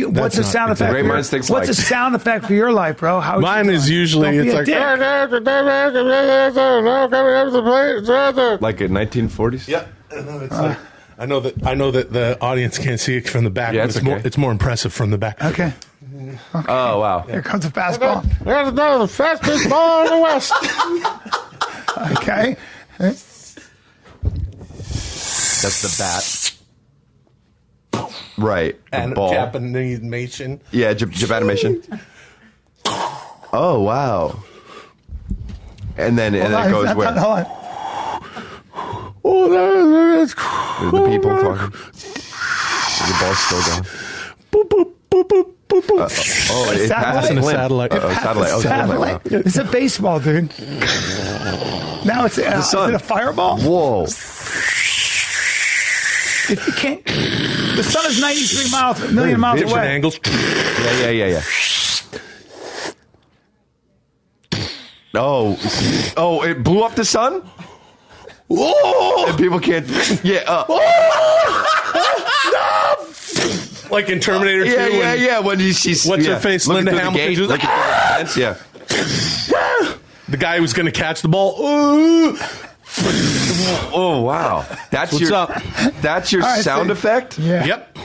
What's a sound effect? Great minds think What's alike. a sound effect for your life, bro? How Mine is usually it's like Like in 1940s? yeah. It's like, I know that the audience can't see it from the back. Yeah, but it's it's more okay. it's more impressive from the back. Okay. Oh, wow. Here comes a fastball. There's the fastest ball in the West. Okay. That's the bat. Right. The And ball. Japanese Mason. Yeah, Japanimation. Oh, wow. And then it goes where? Hold on. Oh, that's The people talking. The ball's still going. boop, boop, boop, boop, boop, boop. Oh, it passed Satellite? the Satellite. Oh, satellite. Oh, Satellite. satellite. It's a baseball, dude. Now it's is sun. it a fireball? Whoa. If you can't, the sun is 93 million miles Different away. angles. Yeah. Oh, it blew up the sun? Whoa! And people can't. Yeah. Like in Terminator 2. Yeah. When she's What's her face? looking Linda through the Hamilton. gate, She was looking like, through the fence, yeah. The guy who's going to catch the ball. Ooh. Oh wow. That's What's your up? That's your All right, sound so- effect? Yeah. Yep.